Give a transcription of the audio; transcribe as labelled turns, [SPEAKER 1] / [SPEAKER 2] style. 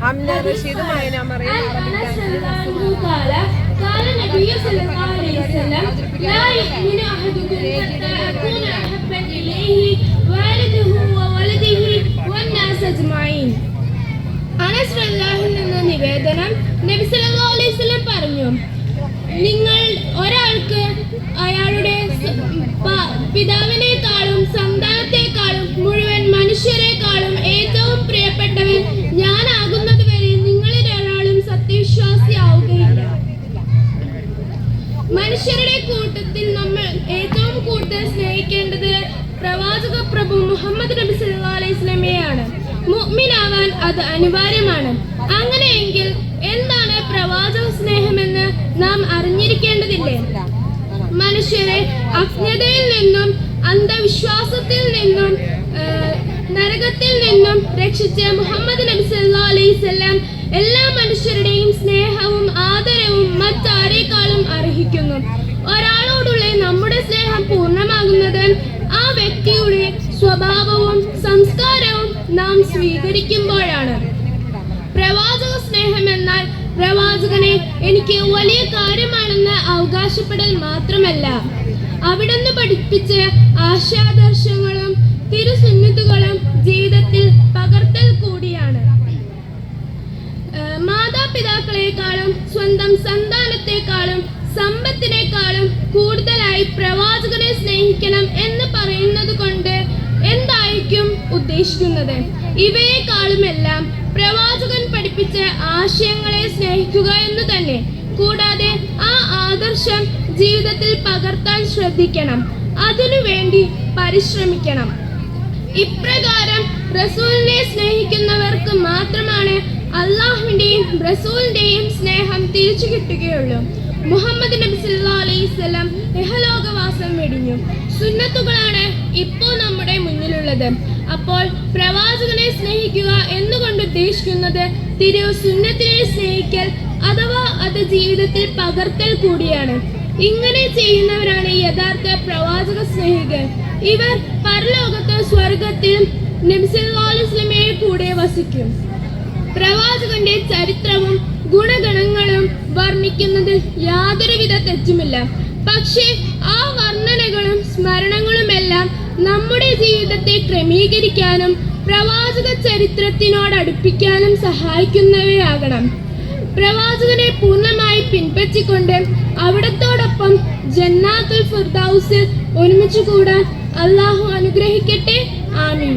[SPEAKER 1] അമിന റഷീദ് മൈന മറിയം
[SPEAKER 2] قال النبي صلى الله عليه وسلم لا يؤمن أحدكم حتى أكون أحب إليه والده وولده والناس أجمعين. അനസ് റളിയല്ലാഹു അൻഹു നിവേദനം, നബി സല്ലല്ലാഹു അലൈഹി വസല്ലം പറഞ്ഞു, നിങ്ങൾ ഒരാൾക്ക് അയാളുടെ പിതാവിനേക്കാളും സന്താനത്തെക്കാളും മുഴുവൻ മനുഷ്യരെക്കാളും ഏറ്റവും പ്രിയപ്പെട്ടവൻ ഞാനാകുന്നത് വരെ നിങ്ങളിൽ ഒരാളും സത്യവിശ്വാസിയാവുകയില്ല. മനുഷ്യരുടെ കൂട്ടത്തിൽ നമ്മൾ ഏറ്റവും കൂടുതൽ സ്നേഹിക്കേണ്ടത് പ്രവാചക പ്രഭു മുഹമ്മദ് നബി സല്ലല്ലാഹു അലൈഹി വസല്ലമയെയാണ്. മുഅ്മിനാവാൻ അത് അനിവാര്യമാണ്. അങ്ങനെയെങ്കിൽ എന്താണ് പ്രവാചക സ്നേഹമെന്ന് നാം അറിഞ്ഞിരിക്കേണ്ടതില്ലേ? മനുഷ്യരെ അജ്ഞതയിൽ നിന്നും അന്ധവിശ്വാസത്തിൽ നിന്നും നരകത്തിൽ നിന്നും രക്ഷിച്ച മുഹമ്മദ് നബി സല്ലല്ലാഹു അലൈഹി വസല്ലം എല്ലാ മനുഷ്യരുടെയും സ്നേഹവും ആദരവും മറ്റാരേക്കാളും അർഹിക്കുന്നു. ഒരാളോടുള്ള നമ്മുടെ സ്നേഹം പൂർണ്ണമാകുന്നത് ആ വ്യക്തിയുടെ സ്വഭാവവും സംസ്കാരവും നാം സ്വീകരിക്കുമ്പോഴാണ്. പ്രവാചക സ്നേഹം എന്നാൽ പ്രവാചകനെ എനിക്ക് വലിയ കാര്യമാണെന്ന് അവകാശപ്പെടൽ മാത്രമല്ല, അവിടുന്ന് പഠിപ്പിച്ച ആശാദർശങ്ങളും തിരുസുന്നത്തുകളും ജീവിതത്തിൽ പകർത്തൽ കൂടിയാണ്. മാതാപിതാക്കളെക്കാളും സ്വന്തം സന്താനത്തെക്കാളും സമ്പത്തിനേക്കാളും കൂടുതലായി പ്രവാചകനെ സ്നേഹിക്കണം എന്ന് പറയുന്നത് കൊണ്ട് എന്തായിരിക്കും ഉദ്ദേശിക്കുന്നത്? ഇവയെക്കാളുമെല്ലാം പ്രവാചകൻ പഠിപ്പിച്ച ആശയങ്ങളെ സ്നേഹിക്കുക എന്ന് തന്നെ. കൂടാതെ ആ ആദർശം ജീവിതത്തിൽ പകർത്താൻ ശ്രദ്ധിക്കണം, അതിനുവേണ്ടി പരിശ്രമിക്കണം. ഇപ്രകാരം റസൂലിനെ സ്നേഹിക്കുന്നവർക്ക് മാത്രമാണ് അള്ളാഹുവിന്റെയും റസൂലിന്റെയും സ്നേഹം തിരിച്ചു കിട്ടുകയുള്ളൂ. മുഹമ്മദ് നബി സല്ലല്ലാഹു അലൈഹി വസല്ലം ഇഹലോകവാസം വെടിഞ്ഞു. സുന്നത്തുകളാണ് ഇപ്പോൾ നമ്മുടെ മുന്നിലുള്ളത്. അപ്പോൾ പ്രവാചകനെ സ്നേഹിക്കുക എന്നുകൊണ്ട് ഉദ്ദേശിക്കുന്നത് തിരു സുന്നത്തിനെ സ്നേഹിക്കൽ അഥവാ അത് ജീവിതത്തിൽ പകർത്തൽ കൂടിയാണ്. ഇങ്ങനെ ചെയ്യുന്നവരാണ് യഥാർത്ഥ പ്രവാചക സ്നേഹികൾ. ഇവർ പരലോകത്ത് സ്വർഗത്തിൽ നബി സല്ലല്ലാഹു അലൈഹി വസല്ലമയെ കൂടെ വസിക്കും. പ്രവാചകന്റെ ചരിത്രവും ഗുണഗണങ്ങളും വർണ്ണിക്കുന്നതിൽ യാതൊരുവിധ തെറ്റുമില്ല. പക്ഷേ ആ വർണ്ണനകളും സ്മരണങ്ങളുമെല്ലാം നമ്മുടെ ജീവിതത്തെ ക്രമീകരിക്കാനും പ്രവാചക ചരിത്രത്തിനോടടുപ്പിക്കാനും സഹായിക്കുന്നവയാകണം. പ്രവാചകനെ പൂർണ്ണമായി പിൻപറ്റിക്കൊണ്ട് അവിടത്തോടൊപ്പം ജന്നാത്തുൽ ഫിർദൗസിൽ ഒരുമിച്ച് കൂടാൻ അള്ളാഹു അനുഗ്രഹിക്കട്ടെ. ആമീൻ.